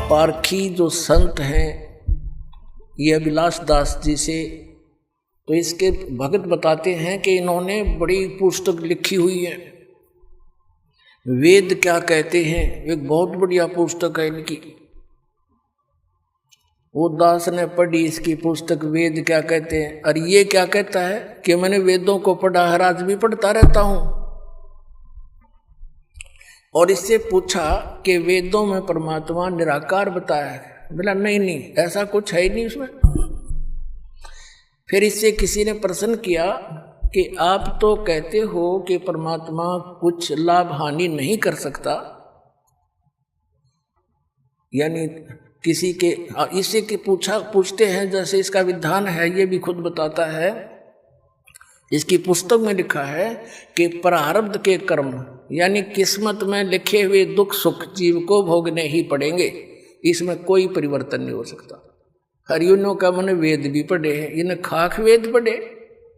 पारखी जो संत हैं ये अभिलाष दास जी से, तो इसके भगत बताते हैं कि इन्होंने बड़ी पुस्तक लिखी हुई है, वेद क्या कहते हैं, एक बहुत बढ़िया पुस्तक है इनकी। वो दास ने पढ़ी इसकी पुस्तक वेद क्या कहते हैं, और ये क्या कहता है कि मैंने वेदों को पढ़ा है, आज भी पढ़ता रहता हूं। और इससे पूछा कि वेदों में परमात्मा निराकार बताया है, बोला नहीं नहीं ऐसा कुछ है ही नहीं उसमें। फिर इससे किसी ने प्रश्न किया कि आप तो कहते हो कि परमात्मा कुछ लाभ हानि नहीं कर सकता, यानी किसी के, इससे के पूछते हैं जैसे इसका विधान है, ये भी खुद बताता है। इसकी पुस्तक में लिखा है कि प्रारब्ध के कर्म यानी किस्मत में लिखे हुए दुख सुख जीव को भोगने ही पड़ेंगे, इसमें कोई परिवर्तन नहीं हो सकता। हरियों का मैंने वेद भी पढ़े हैं, इन्हें खाक वेद पढ़े।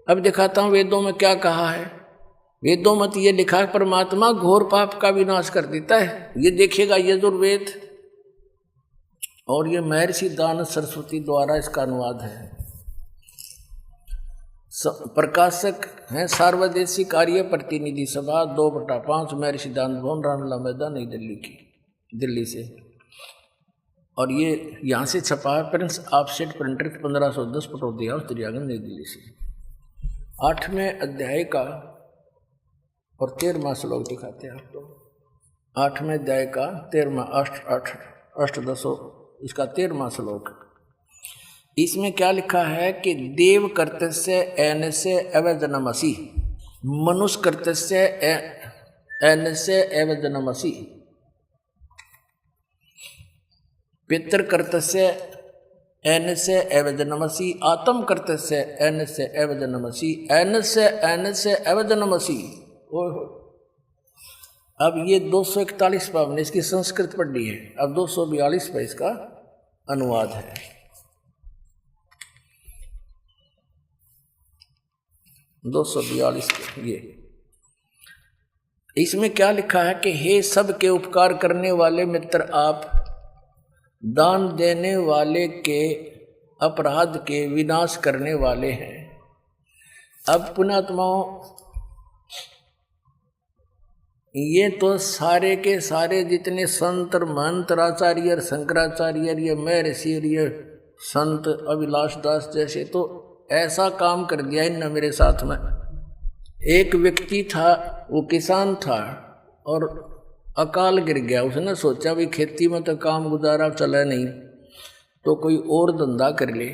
अब दिखाता हूं वेदों में क्या कहा है। वेदों में तो ये लिखा है परमात्मा घोर पाप का विनाश कर देता है, ये देखिएगा यजुर्वेद, और ये महर्षि दानव सरस्वती द्वारा इसका अनुवाद है। प्रकाशक हैं सार्वदेशी कार्य प्रतिनिधि सभा 2/5 महर्षि दानव भवन रामला मैदान नई दिल्ली की, दिल्ली से। और ये यहाँ से छपा है Prince offset printer 1510 Pataudi house Daryaganj नई दिल्ली से। 8वें अध्याय का और 13वां श्लोक दिखाते हैं आपको। 8वें अध्याय का 13वां अष्टदशो इसका 13वां श्लोक। इसमें क्या लिखा है कि देव कर्तस्य एनस्य अवजनमसि, मनुष्य कर्तस्य एनस्य अवजनमसि, पितृ कर्तस्य एनस्य अवजनमसि, आत्म कर्तस्य एनस्य अवजनमसि, एनस्य अवजनमसि। अब ये 241 पाव ने इसकी संस्कृत पढ़ी है, अब 242 पर इसका अनुवाद है। ये इसमें क्या लिखा है कि हे सबके उपकार करने वाले मित्र, आप दान देने वाले के अपराध के विनाश करने वाले हैं। अब पुण्यात्माओं, ये तो सारे के सारे जितने संत महंत आचार्य शंकराचार्य ये महर्षि ये संत अभिलाष दास जैसे, तो ऐसा काम कर दिया इनने मेरे साथ में। एक व्यक्ति था, वो किसान था और अकाल गिर गया। उसने सोचा भी खेती में तो काम गुजारा चला नहीं, तो कोई और धंधा कर ले।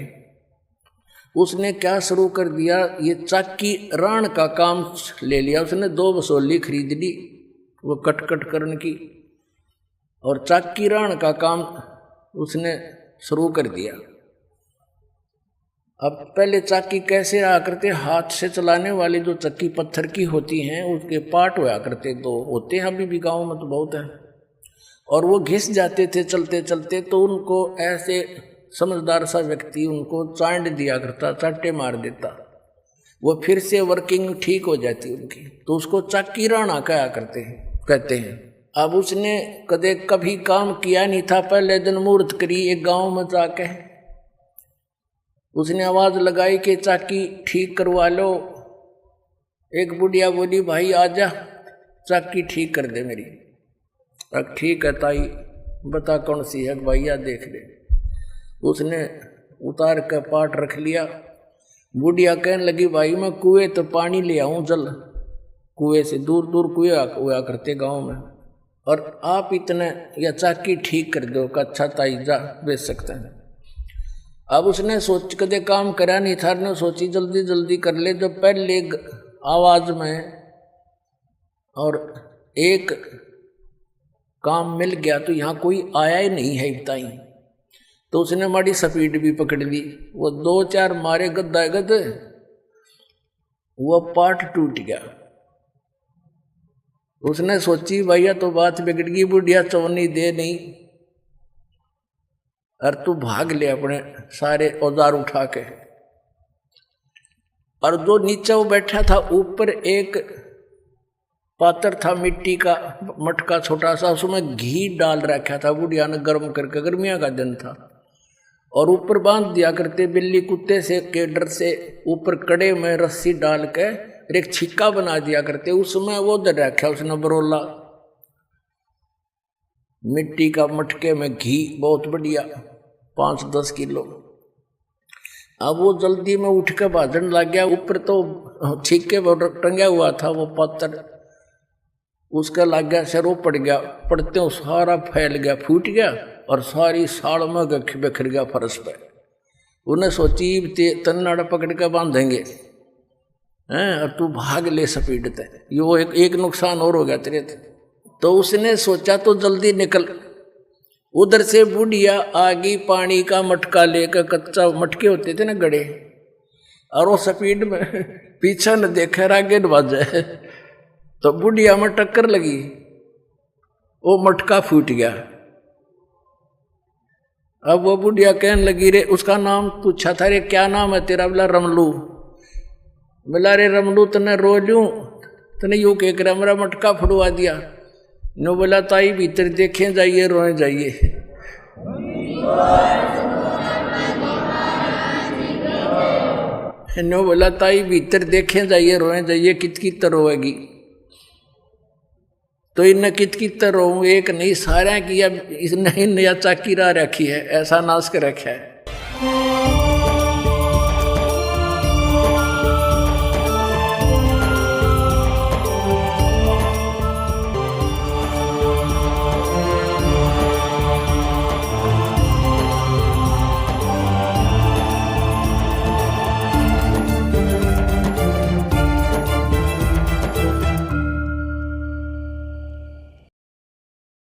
उसने क्या शुरू कर दिया, ये चाकी राण का काम ले लिया। उसने 2 बसोली खरीद ली, वो कट करने की, और चाकी राण का काम उसने शुरू कर दिया। अब पहले चाकी कैसे रहा करते, हाथ से चलाने वाली जो चक्की पत्थर की होती हैं उसके पार्ट होया करते, 2 होते हैं, अभी भी गाँव में तो बहुत है। और वो घिस जाते थे चलते चलते, तो उनको ऐसे समझदार सा व्यक्ति उनको चांट दिया करता, चाटे मार देता, वो फिर से वर्किंग ठीक हो जाती उनकी, तो उसको चाकी राणा कहते हैं। अब उसने कभी काम किया नहीं था, पहले दिन मुहूर्त करी एक गाँव में जाके, उसने आवाज लगाई कि चाकी ठीक करवा लो। एक बुढ़िया बोली भाई आजा चाकी ठीक कर दे मेरी। अब ठीक है ताई, बता कौन सी है भैया देख ले। उसने उतार कर पाट रख लिया। बुढ़िया कहने लगी भाई मैं कुएं तो पानी ले आऊं जल, कुएं से दूर दूर कुएं हुआ करते गाँव में, और आप इतने या चाकी ठीक कर दो का। अच्छा ताई जा बेच सकते हैं। अब उसने सोच कदे काम करा नहीं था, ने सोची जल्दी जल्दी कर ले। जब पहले आवाज में और एक काम मिल गया तो यहाँ कोई आया ही नहीं है बताई, तो उसने माड़ी स्पीड भी पकड़ ली। वो 2-4 मारे गद्दा गद, वो पार्ट टूट गया। उसने सोची भैया तो बात बिगड़ गई, बुढ़िया चौनी दे नहीं, और तू भाग ले अपने सारे औजार उठा के। और जो नीचे वो बैठा था, ऊपर एक पात्र था मिट्टी का मटका छोटा सा, उसमें घी डाल रखा था बुढ़िया ने गर्म करके, गर्मियां का दिन था, और ऊपर बांध दिया करते बिल्ली कुत्ते से के डर से, ऊपर कड़े में रस्सी डाल के एक छिक्का बना दिया करते, उसमें वो दर रखा उसने बरोला मिट्टी का मटके में घी बहुत बढ़िया 5-10 किलो। अब वो जल्दी में उठ के भाजन लग गया, ऊपर तो छिक्के टंगा हुआ था वो पात्र, उसका लग गया सिर, वो पड़ गया, पड़ते हो सारा फैल गया, फूट गया और सारी साड़ में बिखर गया फर्श पे। उन्हें सोची तन्नाड़ा पकड़ के बांधेंगे हैं और तू भाग ले स्पीड ते, यो एक नुकसान और हो गया तेरे। तो उसने सोचा तो जल्दी निकल, उधर से बुढ़िया आगी पानी का मटका लेकर, कच्चा मटके होते थे ना गड़े, और वो स्पीड में पीछे न देखे आगे न बाजे, तो बुढ़िया में टक्कर लगी, वो मटका फूट गया। अब वो बुढ़िया कहने लगी, रे उसका नाम पूछा था, रे क्या नाम है तेरा? बोला रमलू। बोला रे रमलू तने रो लूं, तने यूं कह कर मेरा मटका फुड़वा दिया। नो बोला ताई भीतर देखें जाइए, रोए जाइए। नो बोला ताई भीतर देखें जाइए, रोए जाइए, कित रोएगी। तो इन कित रो, एक नहीं सारा किया, इसने नया चाकी रा रखी है, ऐसा नाश कर रखा है।